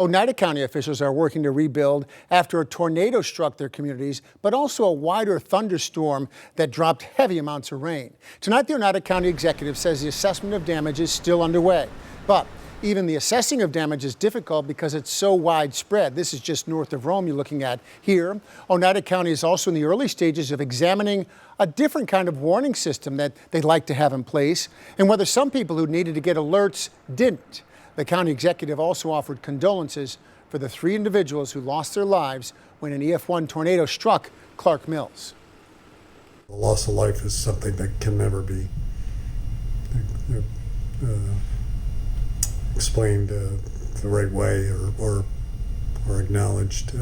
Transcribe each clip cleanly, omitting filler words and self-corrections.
Oneida County officials are working to rebuild after a tornado struck their communities, but also a wider thunderstorm that dropped heavy amounts of rain. Tonight, the Oneida County executive says the assessment of damage is still underway. But even the assessing of damage is difficult because it's so widespread. This is just north of Rome you're looking at here. Oneida County is also in the early stages of examining a different kind of warning system that they'd like to have in place, and whether some people who needed to get alerts didn't. The county executive also offered condolences for the 3 individuals who lost their lives when an EF1 tornado struck Clark Mills. The loss of life is something that can never be explained the right way or acknowledged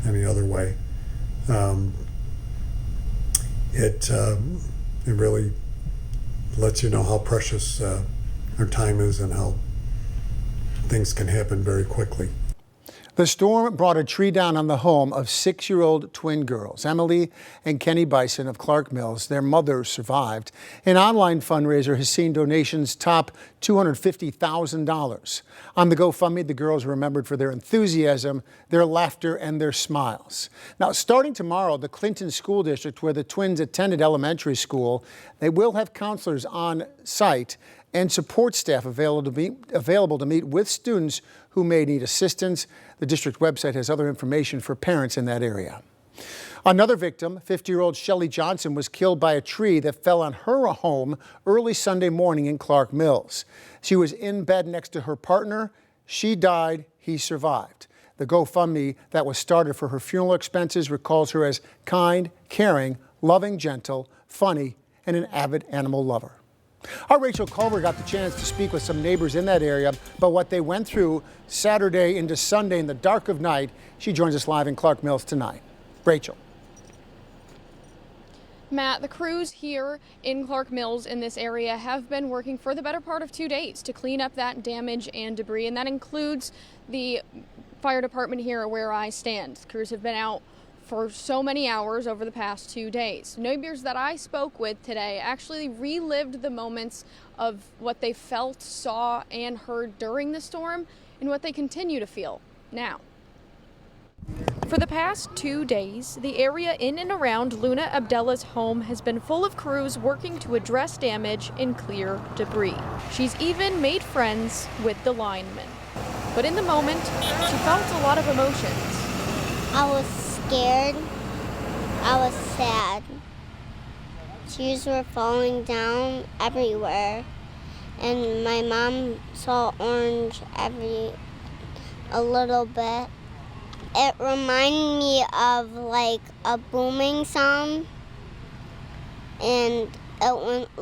any other way. It really lets you know how precious our time is and how things can happen very quickly. The storm brought a tree down on the home of 6-year-old twin girls, Emily and Kenni Bisson of Clark Mills. Their mother survived. An online fundraiser has seen donations top $250,000. On the GoFundMe, the girls are remembered for their enthusiasm, their laughter, and their smiles. Now, starting tomorrow, the Clinton School District, where the twins attended elementary school, they will have counselors on site and support staff available to meet with students who may need assistance. The district website has other information for parents in that area. Another victim, 50-year-old Shelly Johnson, was killed by a tree that fell on her home early Sunday morning in Clark Mills. She was in bed next to her partner. She died. He survived. The GoFundMe that was started for her funeral expenses recalls her as kind, caring, loving, gentle, funny, and an avid animal lover. Our Rachel Culver got the chance to speak with some neighbors in that area about what they went through Saturday into Sunday in the dark of night. She joins us live in Clark Mills tonight. Rachel. Matt, the crews here in Clark Mills in this area have been working for the better part of 2 days to clean up that damage and debris, and that includes the fire department here where I stand. Crews have been out for so many hours over the past 2 days. Neighbors that I spoke with today actually relived the moments of what they felt, saw, and heard during the storm and what they continue to feel now. For the past 2 days, the area in and around Luna Abdella's home has been full of crews working to address damage and clear debris. She's even made friends with the linemen. But in the moment, she felt a lot of emotions. I was scared. I was sad. Trees were falling down everywhere, and my mom saw orange a little bit. It reminded me of like a booming sound, and it went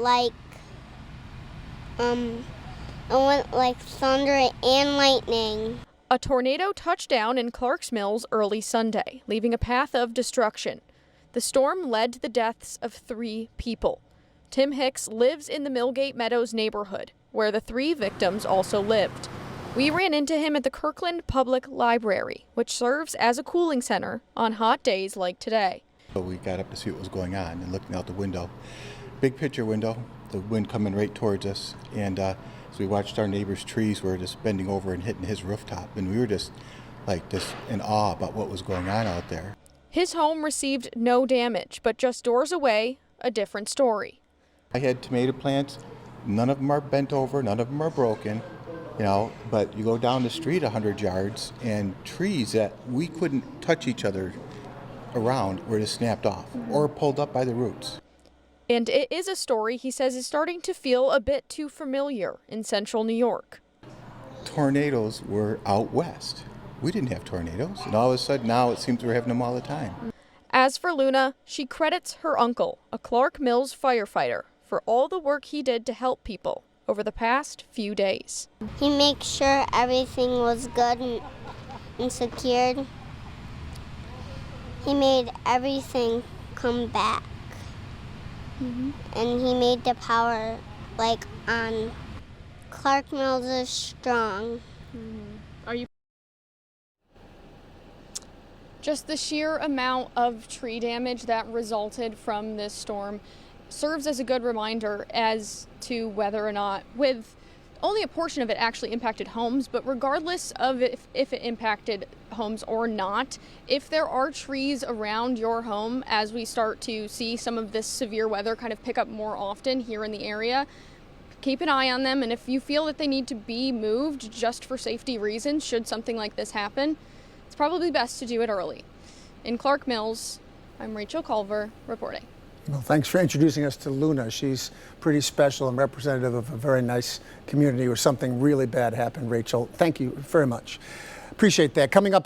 like thunder and lightning. A tornado touched down in Clark Mills early Sunday, leaving a path of destruction. The storm led to the deaths of 3 people. Tim Hicks lives in the Millgate Meadows neighborhood, where the 3 victims also lived. We ran into him at the Kirkland Public Library, which serves as a cooling center on hot days like today. So we got up to see what was going on and looking out the window. Big picture window, the wind coming right towards us, and so we watched our neighbor's trees were just bending over and hitting his rooftop, and we were just in awe about what was going on out there. His home received no damage, but just doors away, a different story. I had tomato plants. None of them are bent over, none of them are broken, but you go down the street 100 yards and trees that we couldn't touch each other around were just snapped off or pulled up by the roots. And it is a story he says is starting to feel a bit too familiar in central New York. Tornadoes were out west. We didn't have tornadoes, and all of a sudden now it seems we're having them all the time. As for Luna, she credits her uncle, a Clark Mills firefighter, for all the work he did to help people over the past few days. He makes sure everything was good and secured. He made everything come back. And he made the power on. Clark Mills is strong. Are you? Just the sheer amount of tree damage that resulted from this storm serves as a good reminder as to whether or not, with only a portion of it actually impacted homes, but regardless of if it impacted homes or not, if there are trees around your home as we start to see some of this severe weather kind of pick up more often here in the area, keep an eye on them. And if you feel that they need to be moved just for safety reasons, should something like this happen, it's probably best to do it early. In Clark Mills, I'm Rachel Culver reporting. Well, thanks for introducing us to Luna. She's pretty special and representative of a very nice community where something really bad happened, Rachel. Thank you very much. Appreciate that. Coming up on